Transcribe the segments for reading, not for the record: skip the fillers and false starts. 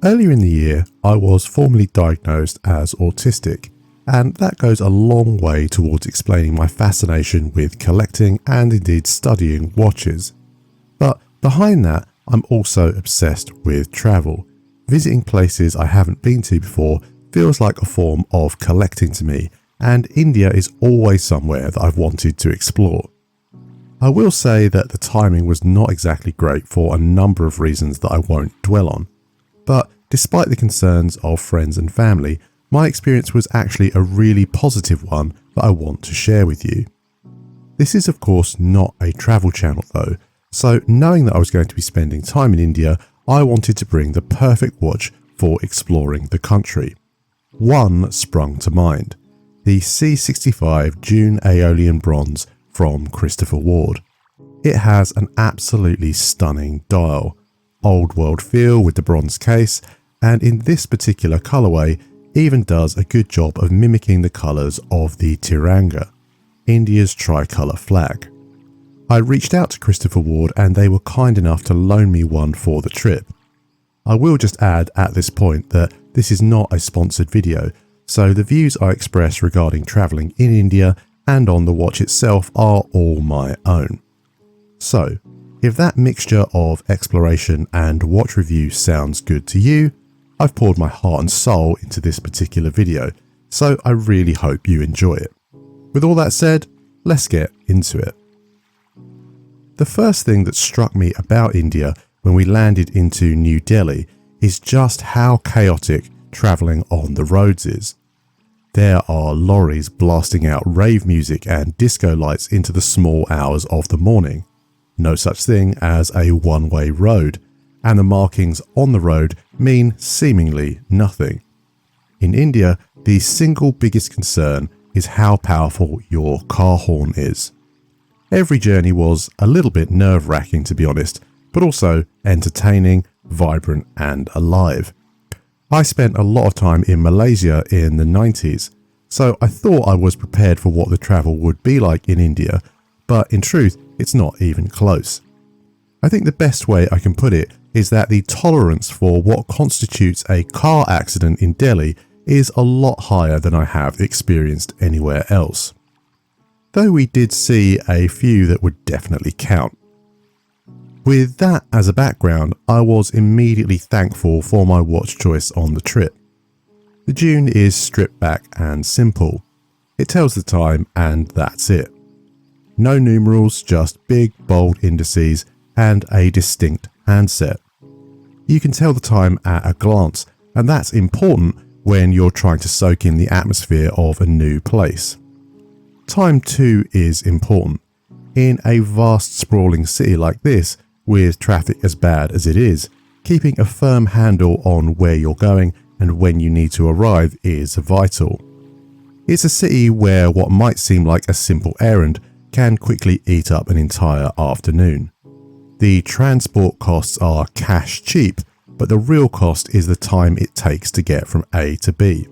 Earlier in the year, I was formally diagnosed as autistic, and that goes a long way towards explaining my fascination with collecting and indeed studying watches. But behind that, I'm also obsessed with travel. Visiting places I haven't been to before feels like a form of collecting to me, and India is always somewhere that I've wanted to explore. I will say that the timing was not exactly great for a number of reasons that I won't dwell on. But despite the concerns of friends and family, my experience was actually a really positive one that I want to share with you. This is of course not a travel channel though, so knowing that I was going to be spending time in India, I wanted to bring the perfect watch for exploring the country. One sprung to mind, the C65 Dune Aeolian Bronze from Christopher Ward. It has an absolutely stunning dial, old world feel with the bronze case, and in this particular colourway even does a good job of mimicking the colours of the Tiranga, India's tricolour flag. I reached out to Christopher Ward and they were kind enough to loan me one for the trip. I will just add at this point that this is not a sponsored video, so the views I express regarding travelling in India and on the watch itself are all my own. So, if that mixture of exploration and watch review sounds good to you, I've poured my heart and soul into this particular video, so I really hope you enjoy it. With all that said, let's get into it. The first thing that struck me about India when we landed into New Delhi is just how chaotic travelling on the roads is. There are lorries blasting out rave music and disco lights into the small hours of the morning. No such thing as a one-way road, and the markings on the road mean seemingly nothing. In India, the single biggest concern is how powerful your car horn is. Every journey was a little bit nerve-wracking to be honest, but also entertaining, vibrant and alive. I spent a lot of time in Malaysia in the 90s, so I thought I was prepared for what the travel would be like in India, but in truth, it's not even close. I think the best way I can put it is that the tolerance for what constitutes a car accident in Delhi is a lot higher than I have experienced anywhere else. Though we did see a few that would definitely count. With that as a background, I was immediately thankful for my watch choice on the trip. The Dune is stripped back and simple. It tells the time and that's it. No numerals, just big, bold indices and a distinct handset. You can tell the time at a glance, and that's important when you're trying to soak in the atmosphere of a new place. Time too is important. In a vast sprawling city like this, with traffic as bad as it is, keeping a firm handle on where you're going and when you need to arrive is vital. It's a city where what might seem like a simple errand can quickly eat up an entire afternoon. The transport costs are cash cheap, but the real cost is the time it takes to get from A to B.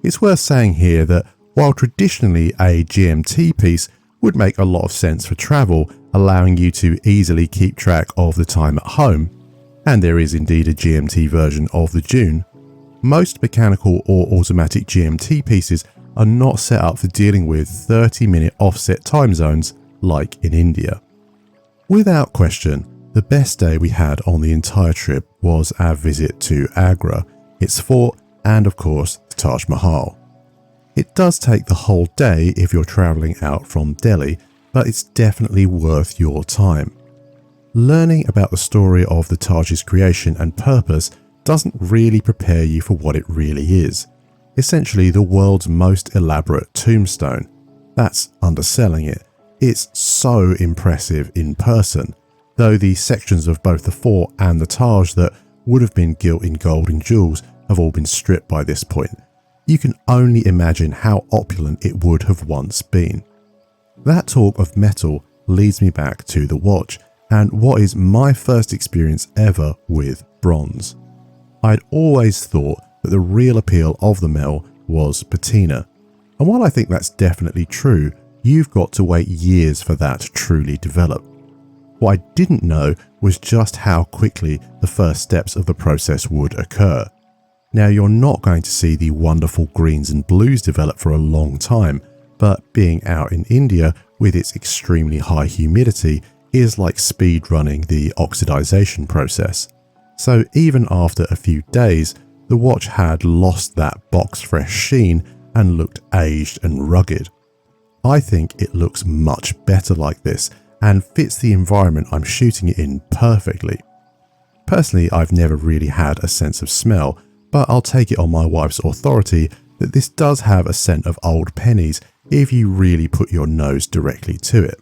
It's worth saying here that while traditionally a GMT piece would make a lot of sense for travel, allowing you to easily keep track of the time at home, and there is indeed a GMT version of the Dune, most mechanical or automatic GMT pieces are not set up for dealing with 30-minute offset time zones like in India. Without question, the best day we had on the entire trip was our visit to Agra, its fort, and of course the Taj Mahal. It does take the whole day if you're travelling out from Delhi, but it's definitely worth your time. Learning about the story of the Taj's creation and purpose doesn't really prepare you for what it really is. Essentially the world's most elaborate tombstone. That's underselling it. It's so impressive in person, though the sections of both the fort and the Taj that would have been gilt in gold and jewels have all been stripped by this point. You can only imagine how opulent it would have once been. That talk of metal leads me back to the watch and what is my first experience ever with bronze. I'd always thought that the real appeal of the metal was patina, and while I think that's definitely true, you've got to wait years for that to truly develop. What I didn't know was just how quickly the first steps of the process would occur. Now, you're not going to see the wonderful greens and blues develop for a long time, but being out in India with its extremely high humidity is like speed running the oxidization process. So even after a few days, the watch had lost that box fresh sheen and looked aged and rugged. I think it looks much better like this and fits the environment I'm shooting it in perfectly. Personally, I've never really had a sense of smell, but I'll take it on my wife's authority that this does have a scent of old pennies if you really put your nose directly to it.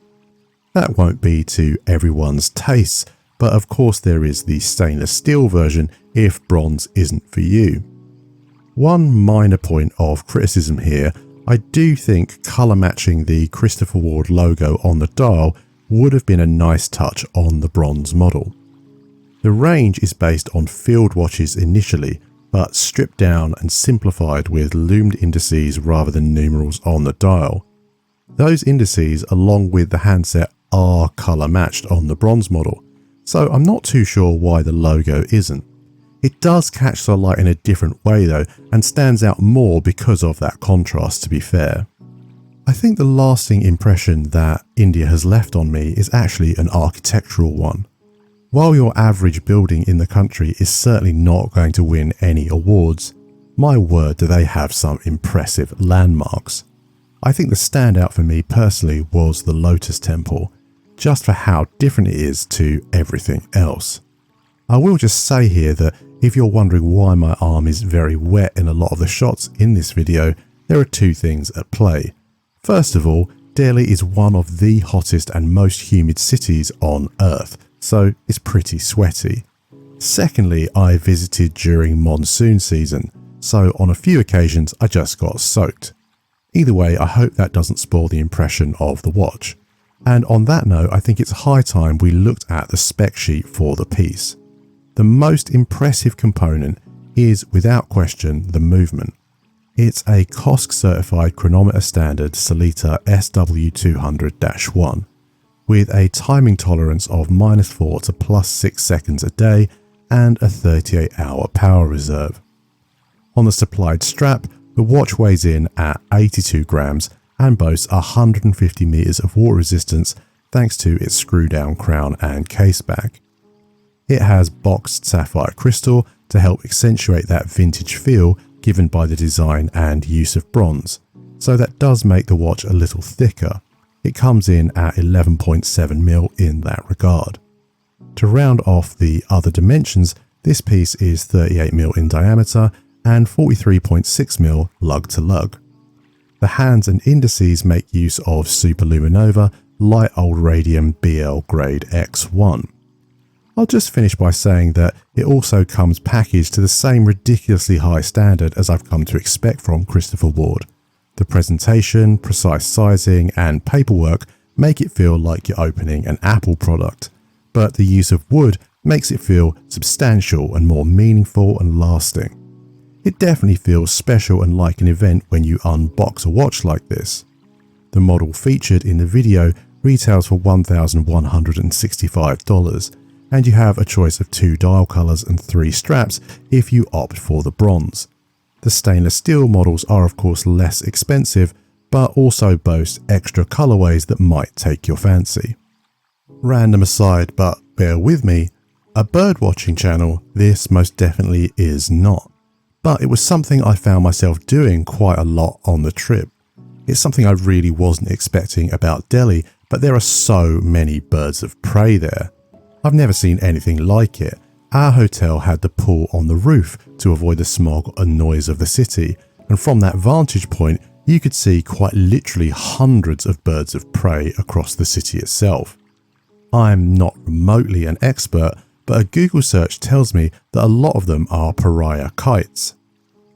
That won't be to everyone's tastes, but of course there is the stainless steel version if bronze isn't for you. One minor point of criticism here, I do think colour matching the Christopher Ward logo on the dial would have been a nice touch on the bronze model. The range is based on field watches initially, but stripped down and simplified with loomed indices rather than numerals on the dial. Those indices, along with the handset, are colour matched on the bronze model, so I'm not too sure why the logo isn't. It does catch the light in a different way though, and stands out more because of that contrast, to be fair. I think the lasting impression that India has left on me is actually an architectural one. While your average building in the country is certainly not going to win any awards, my word do they have some impressive landmarks. I think the standout for me personally was the Lotus Temple, just for how different it is to everything else. I will just say here that if you're wondering why my arm is very wet in a lot of the shots in this video, there are two things at play. First of all, Delhi is one of the hottest and most humid cities on earth, so it's pretty sweaty. Secondly, I visited during monsoon season, so on a few occasions I just got soaked. Either way, I hope that doesn't spoil the impression of the watch. And on that note, I think it's high time we looked at the spec sheet for the piece. The most impressive component is, without question, the movement. It's a COSC certified chronometer standard Sellita SW200-1. with a timing tolerance of -4 to +6 seconds a day and a 38-hour power reserve. On the supplied strap, the watch weighs in at 82 grams and boasts 150 meters of water resistance thanks to its screw-down crown and case back. It has boxed sapphire crystal to help accentuate that vintage feel given by the design and use of bronze, so that does make the watch a little thicker. It comes in at 11.7mm in that regard. To round off the other dimensions, this piece is 38mm in diameter and 43.6mm lug to lug. The hands and indices make use of Superluminova light old radium BL grade X1. I'll just finish by saying that it also comes packaged to the same ridiculously high standard as I've come to expect from Christopher Ward. The presentation, precise sizing and paperwork make it feel like you're opening an Apple product, but the use of wood makes it feel substantial and more meaningful and lasting. It definitely feels special and like an event when you unbox a watch like this. The model featured in the video retails for $1,165, and you have a choice of 2 dial colours and 3 straps if you opt for the bronze. The stainless steel models are of course less expensive, but also boast extra colourways that might take your fancy. Random aside, but bear with me, a birdwatching channel this most definitely is not. But it was something I found myself doing quite a lot on the trip. It's something I really wasn't expecting about Delhi, but there are so many birds of prey there. I've never seen anything like it. Our hotel had the pool on the roof to avoid the smog and noise of the city, and from that vantage point you could see quite literally hundreds of birds of prey across the city itself. I'm not remotely an expert, but a Google search tells me that a lot of them are pariah kites.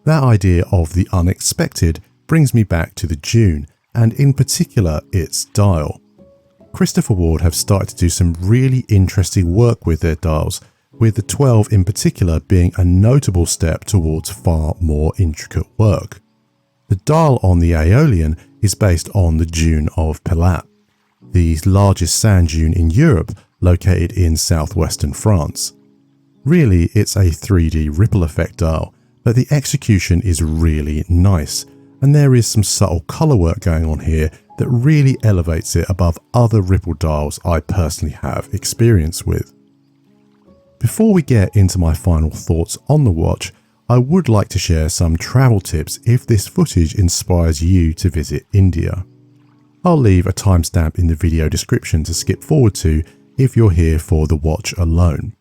That idea of the unexpected brings me back to the Dune, and in particular its dial. Christopher Ward have started to do some really interesting work with their dials, with the 12 in particular being a notable step towards far more intricate work. The dial on the Aeolian is based on the dune of Pelat, the largest sand dune in Europe, located in southwestern France. Really, it's a 3D ripple effect dial, but the execution is really nice, and there is some subtle colour work going on here that really elevates it above other ripple dials I personally have experience with. Before we get into my final thoughts on the watch, I would like to share some travel tips if this footage inspires you to visit India. I'll leave a timestamp in the video description to skip forward to if you're here for the watch alone.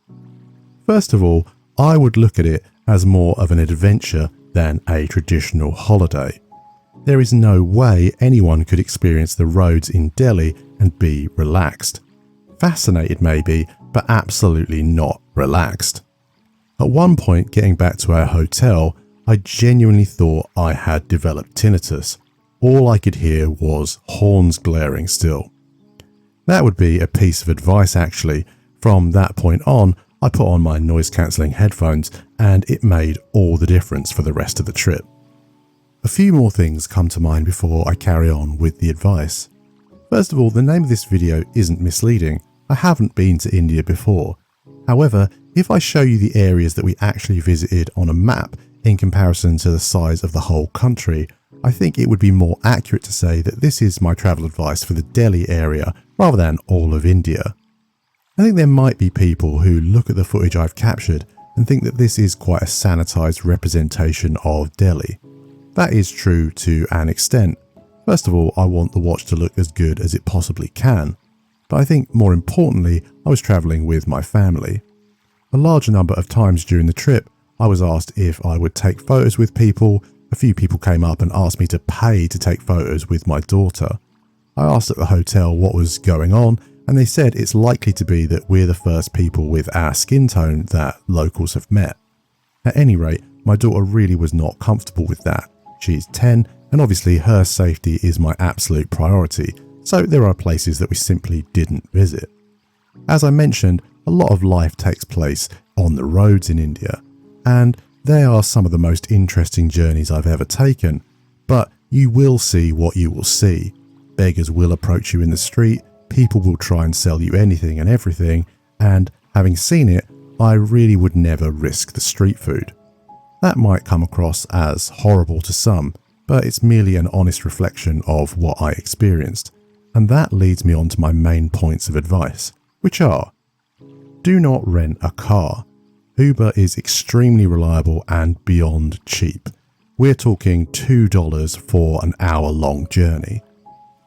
First of all, I would look at it as more of an adventure than a traditional holiday. There is no way anyone could experience the roads in Delhi and be relaxed. Fascinated maybe, but absolutely not relaxed. At one point, getting back to our hotel, I genuinely thought I had developed tinnitus. All I could hear was horns blaring still. That would be a piece of advice actually. From that point on, I put on my noise cancelling headphones and it made all the difference for the rest of the trip. A few more things come to mind before I carry on with the advice. First of all, the name of this video isn't misleading. I haven't been to India before. However, if I show you the areas that we actually visited on a map in comparison to the size of the whole country, I think it would be more accurate to say that this is my travel advice for the Delhi area rather than all of India. I think there might be people who look at the footage I've captured and think that this is quite a sanitized representation of Delhi. That is true to an extent. First of all, I want the watch to look as good as it possibly can. But I think more importantly, I was travelling with my family. A large number of times during the trip, I was asked if I would take photos with people. A few people came up and asked me to pay to take photos with my daughter. I asked at the hotel what was going on, and they said it's likely to be that we're the first people with our skin tone that locals have met. At any rate, my daughter really was not comfortable with that. She's 10, and obviously her safety is my absolute priority, so there are places that we simply didn't visit. As I mentioned, a lot of life takes place on the roads in India, and they are some of the most interesting journeys I've ever taken, but you will see what you will see. Beggars will approach you in the street, people will try and sell you anything and everything, and having seen it, I really would never risk the street food. That might come across as horrible to some, but it's merely an honest reflection of what I experienced. And that leads me on to my main points of advice, which are: do not rent a car. Uber is extremely reliable and beyond cheap. We're talking $2 for an hour-long journey.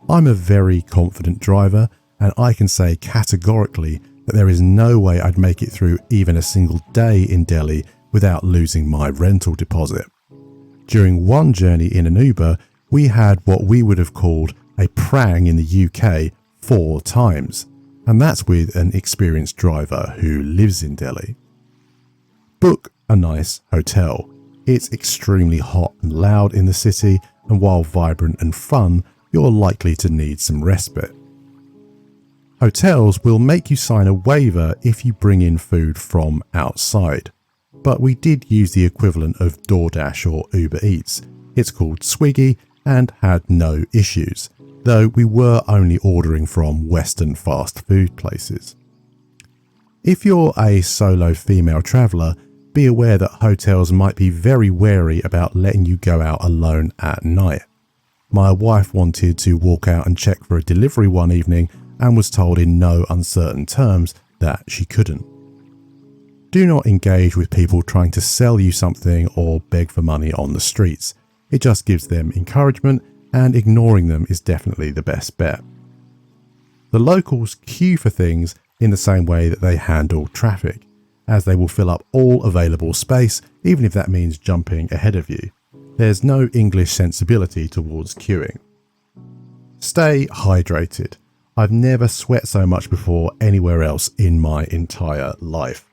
I'm a very confident driver, and I can say categorically that there is no way I'd make it through even a single day in Delhi without losing my rental deposit. During one journey in an Uber, we had what we would have called a prang in the UK 4 times, and that's with an experienced driver who lives in Delhi. Book a nice hotel. It's extremely hot and loud in the city, and while vibrant and fun, you're likely to need some respite. Hotels will make you sign a waiver if you bring in food from outside, but we did use the equivalent of DoorDash or Uber Eats. It's called Swiggy and had no issues, though we were only ordering from Western fast food places. If you're a solo female traveller, be aware that hotels might be very wary about letting you go out alone at night. My wife wanted to walk out and check for a delivery one evening and was told in no uncertain terms that she couldn't. Do not engage with people trying to sell you something or beg for money on the streets. It just gives them encouragement, and ignoring them is definitely the best bet. The locals queue for things in the same way that they handle traffic, as they will fill up all available space, even if that means jumping ahead of you. There's no English sensibility towards queuing. Stay hydrated. I've never sweat so much before anywhere else in my entire life.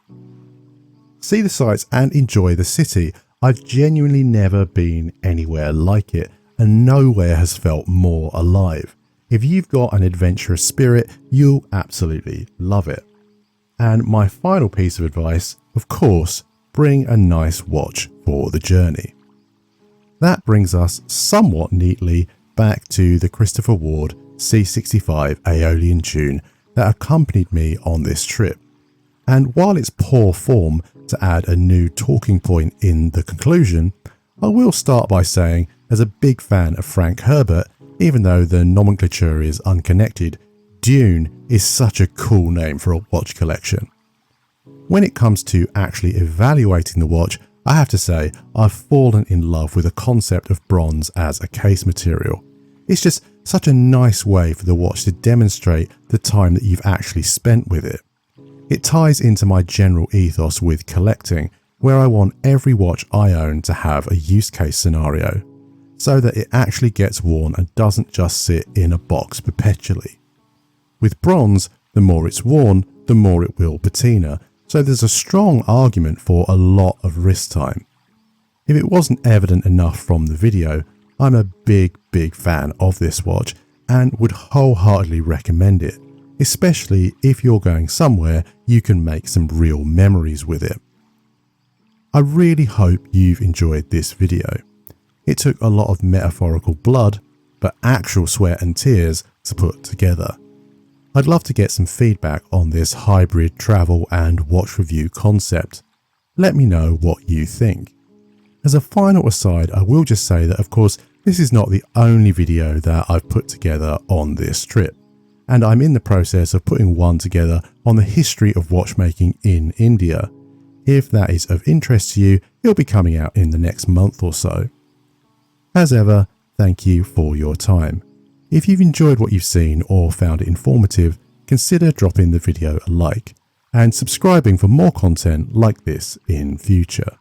See the sights and enjoy the city. I've genuinely never been anywhere like it, and nowhere has felt more alive. If you've got an adventurous spirit, you'll absolutely love it. And my final piece of advice, of course, bring a nice watch for the journey. That brings us somewhat neatly back to the Christopher Ward C65 Aeolian Tune that accompanied me on this trip. And while it's poor form to add a new talking point in the conclusion, I will start by saying, as a big fan of Frank Herbert, even though the nomenclature is unconnected, Dune is such a cool name for a watch collection. When it comes to actually evaluating the watch, I have to say I've fallen in love with the concept of bronze as a case material. It's just such a nice way for the watch to demonstrate the time that you've actually spent with it. It ties into my general ethos with collecting, where I want every watch I own to have a use case scenario, so that it actually gets worn and doesn't just sit in a box perpetually. With bronze, the more it's worn, the more it will patina, so there's a strong argument for a lot of wrist time. If it wasn't evident enough from the video, I'm a big fan of this watch and would wholeheartedly recommend it, especially if you're going somewhere you can make some real memories with it. I really hope you've enjoyed this video. It took a lot of metaphorical blood, but actual sweat and tears to put together. I'd love to get some feedback on this hybrid travel and watch review concept. Let me know what you think. As a final aside, I will just say that of course this is not the only video that I've put together on this trip, and I'm in the process of putting one together on the history of watchmaking in India. If that is of interest to you, it'll be coming out in the next month or so. As ever, thank you for your time. If you've enjoyed what you've seen or found it informative, consider dropping the video a like and subscribing for more content like this in future.